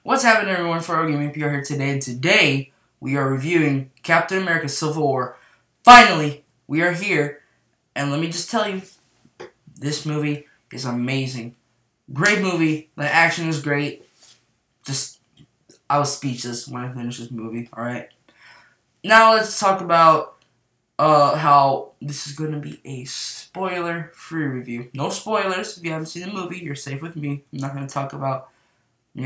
What's happening, everyone? For Gaming PR here today, and today we are reviewing Captain America: Civil War. Finally, we are here, and let me just tell you, this movie is amazing. Great movie. The action is great. I was speechless when I finished this movie. All right. Now let's talk about how this is going to be a spoiler-free review. No spoilers. If you haven't seen the movie, you're safe with me. I'm not going to talk about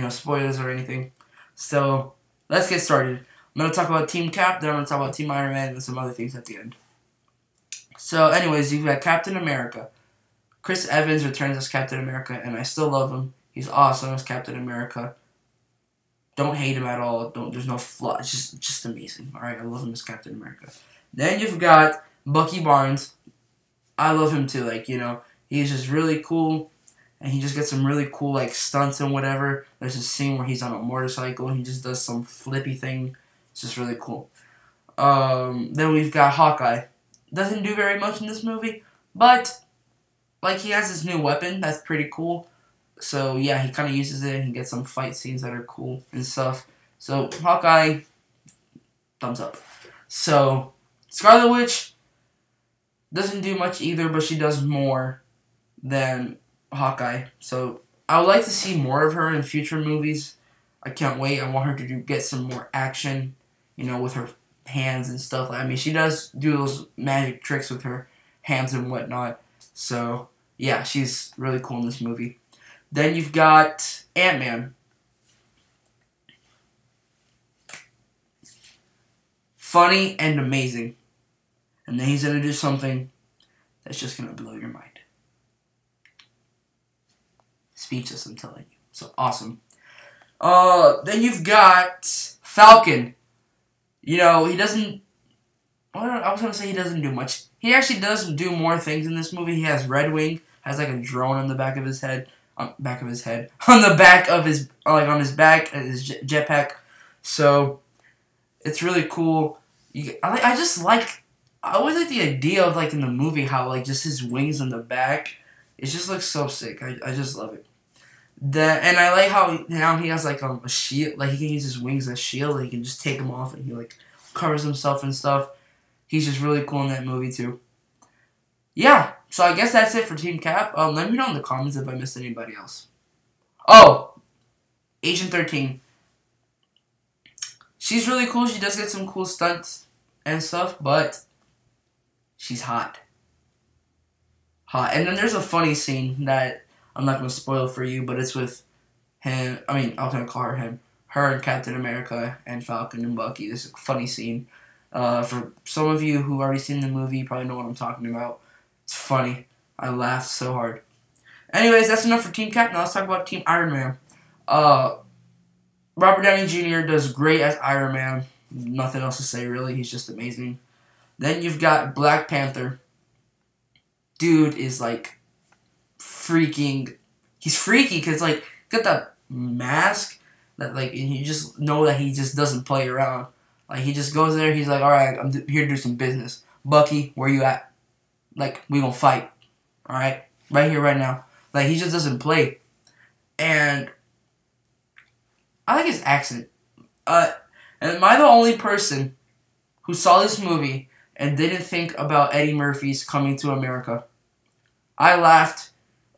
spoilers or anything. So, let's get started. I'm going to talk about Team Cap, then I'm going to talk about Team Iron Man, and some other things at the end. So, anyways, you've got Captain America. Chris Evans returns as Captain America, and I still love him. He's awesome as Captain America. Don't hate him at all. There's no flaw. It's just amazing. Alright, I love him as Captain America. Then you've got Bucky Barnes. I love him too. He's just really cool. And he just gets some really cool, stunts and whatever. There's a scene where he's on a motorcycle and he just does some flippy thing. It's just really cool. Then we've got Hawkeye. Doesn't do very much in this movie, but, he has this new weapon that's pretty cool. So, yeah, he kind of uses it and he gets some fight scenes that are cool and stuff. So, Hawkeye, thumbs up. So, Scarlet Witch doesn't do much either, but she does more than Hawkeye. So I would like to see more of her in future movies. I can't wait. I want her to get some more action, with her hands and stuff. I mean, she does do those magic tricks with her hands and whatnot. So, yeah, she's really cool in this movie. Then you've got Ant-Man. Funny and amazing. And then he's going to do something that's just going to blow your mind. Speechless, I'm telling you. So awesome. Then you've got Falcon. He doesn't... I was going to say he doesn't do much. He actually does do more things in this movie. He has Red Wing. Has a drone on the back of his head. On the back of his, on his back, and his jetpack. So, it's really cool. I always like the idea of, in the movie, how, just his wings on the back, it just looks so sick. I just love it. And I like how now he has, a shield. He can use his wings as a shield. He can just take them off, and he, covers himself and stuff. He's just really cool in that movie, too. Yeah, so I guess that's it for Team Cap. Let me know in the comments if I missed anybody else. Oh! Agent 13. She's really cool. She does get some cool stunts and stuff, but she's hot. And then there's a funny scene that I'm not going to spoil for you, but it's with him. I mean, I'm going to call her him. Her and Captain America and Falcon and Bucky. This is a funny scene. For some of you who already seen the movie, you probably know what I'm talking about. It's funny. I laughed so hard. Anyways, that's enough for Team Cap. Now let's talk about Team Iron Man. Robert Downey Jr. does great as Iron Man. Nothing else to say, really. He's just amazing. Then you've got Black Panther. Dude is, freaking... He's freaky, because, got that mask, that, and you just know that he just doesn't play around. He just goes there, he's like, alright, I'm here to do some business. Bucky, where you at? We gonna fight. Alright? Right here, right now. He just doesn't play. And I like his accent. And am I the only person who saw this movie and didn't think about Eddie Murphy's Coming to America? I laughed.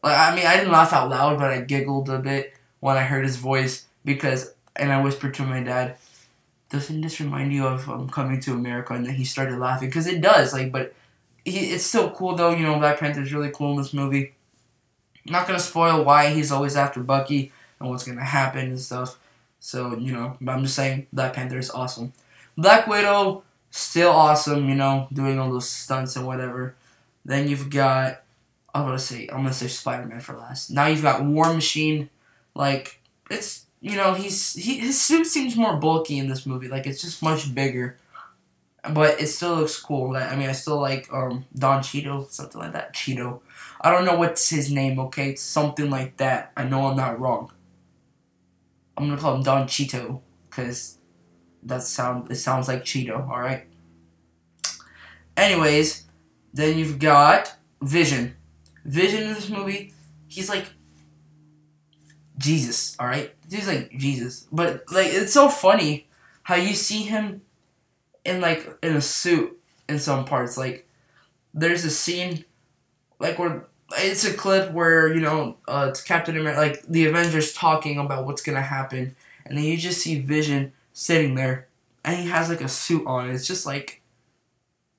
I didn't laugh out loud, but I giggled a bit when I heard his voice and I whispered to my dad, doesn't this remind you of Coming to America? And then he started laughing, because it does, but it's still cool, though. Black Panther's really cool in this movie. I'm not going to spoil why he's always after Bucky and what's going to happen and stuff. So, but I'm just saying Black Panther is awesome. Black Widow, still awesome, doing all those stunts and whatever. Then you've got, I'm going to say Spider-Man for last. Now you've got War Machine. It's, his suit seems more bulky in this movie. It's just much bigger. But it still looks cool. I still like Don Cheeto, something like that. Cheeto. I don't know what's his name, okay? It's something like that. I know I'm not wrong. I'm gonna call him Don Cheeto, because it sounds like Cheeto, alright? Anyways, then you've got Vision. Vision in this movie, he's Jesus, alright? He's like Jesus. But, like, it's so funny how you see him in a suit in some parts. Like, there's a scene, like, where it's a clip where, it's Captain America, like, the Avengers talking about what's gonna happen, and then you just see Vision sitting there, and he has, like, a suit on. It's just like,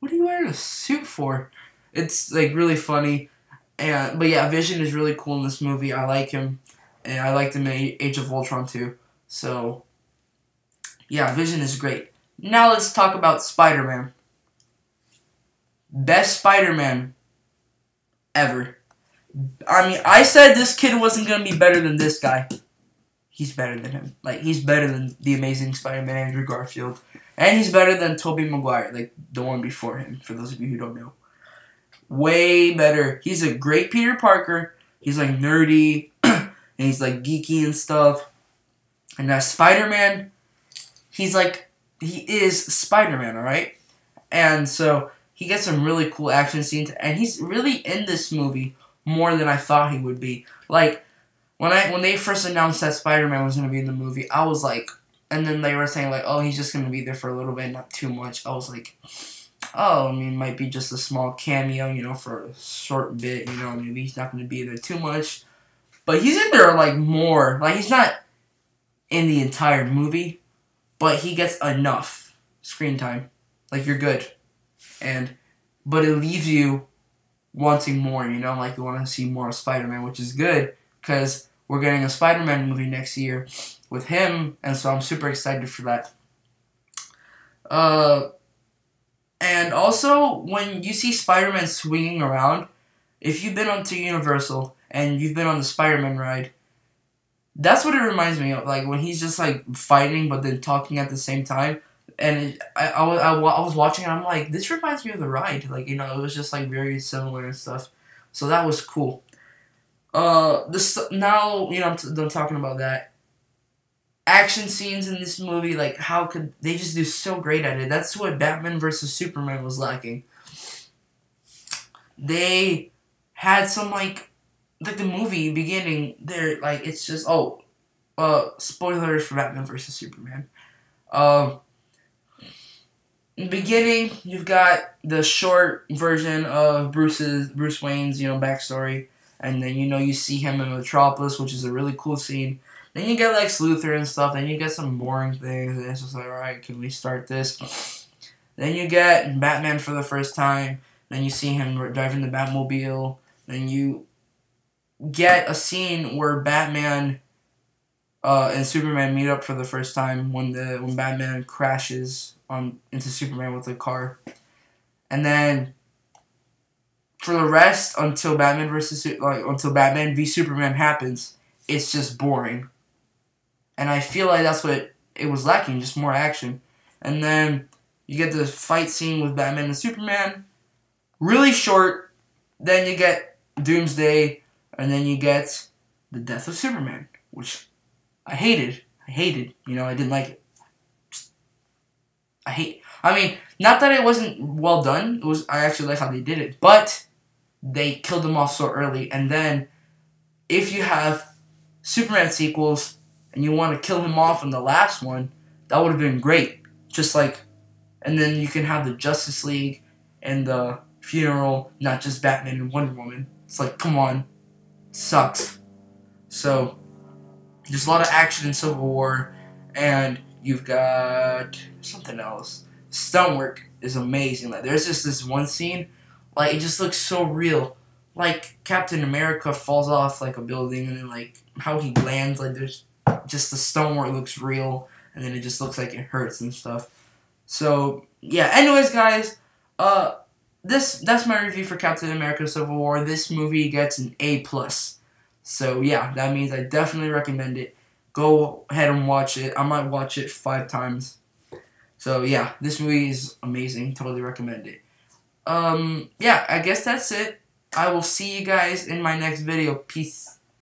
what are you wearing a suit for? It's, like, really funny. But yeah, Vision is really cool in this movie. I like him. And I liked him in Age of Ultron too. So, yeah, Vision is great. Now let's talk about Spider-Man. Best Spider-Man ever. I mean, I said this kid wasn't going to be better than this guy. He's better than him. Like, he's better than the Amazing Spider-Man, Andrew Garfield. And he's better than Tobey Maguire, like the one before him, for those of you who don't know. Way better. He's a great Peter Parker. He's, like, nerdy. And he's, like, geeky and stuff. And as Spider-Man, he is Spider-Man, alright? And so, he gets some really cool action scenes. And he's really in this movie more than I thought he would be. Like, when they first announced that Spider-Man was going to be in the movie, I was like... And then they were saying, like, oh, he's just going to be there for a little bit, not too much. I was like... Oh, I mean, it might be just a small cameo, for a short bit, maybe he's not going to be there too much. But he's in there, like, more. Like, he's not in the entire movie, but he gets enough screen time. Like, you're good. But it leaves you wanting more, like, you want to see more of Spider-Man, which is good, because we're getting a Spider-Man movie next year with him, and so I'm super excited for that. And also, when you see Spider-Man swinging around, if you've been onto Universal and you've been on the Spider-Man ride, that's what it reminds me of. Like, when he's just, like, fighting but then talking at the same time. And I was watching and I'm like, this reminds me of the ride. Like, it was just, like, very similar and stuff. So that was cool. Now, I'm done talking about that. Action scenes in this movie, like, how could they just do so great at it? That's what Batman vs. Superman was lacking. They had some, like the movie beginning there, like, it's just, spoilers for Batman vs. Superman. In the beginning, you've got the short version of Bruce Wayne's, backstory, and then, you see him in Metropolis, which is a really cool scene. Then you get, like, Luthor and stuff. Then you get some boring things. And it's just like, alright, can we start this? Then you get Batman for the first time. Then you see him driving the Batmobile. Then you get a scene where Batman and Superman meet up for the first time when Batman crashes into Superman with a car. And then for the rest, until Batman v Superman happens, it's just boring. And I feel like that's what it was lacking, just more action. And then you get the fight scene with Batman and Superman. Really short. Then you get Doomsday. And then you get the death of Superman, which I hated. I didn't like it. I mean, not that it wasn't well done. I actually like how they did it. But they killed him off so early. And then if you have Superman sequels and you want to kill him off in the last one, that would have been great. And then you can have the Justice League and the funeral, not just Batman and Wonder Woman. It's like, come on. It sucks. So, there's a lot of action in Civil War, and you've got something else. Stunt work is amazing. Like, there's just this one scene, like, it just looks so real. Like, Captain America falls off, like, a building, and then, like, how he lands, like, there's just the stunt work looks real, and then it just looks like it hurts and stuff. So, yeah. Anyways, guys, that's my review for Captain America Civil War. This movie gets an A+. So, yeah, that means I definitely recommend it. Go ahead and watch it. I might watch it 5 times. So, yeah, this movie is amazing. Totally recommend it. Yeah, I guess that's it. I will see you guys in my next video. Peace.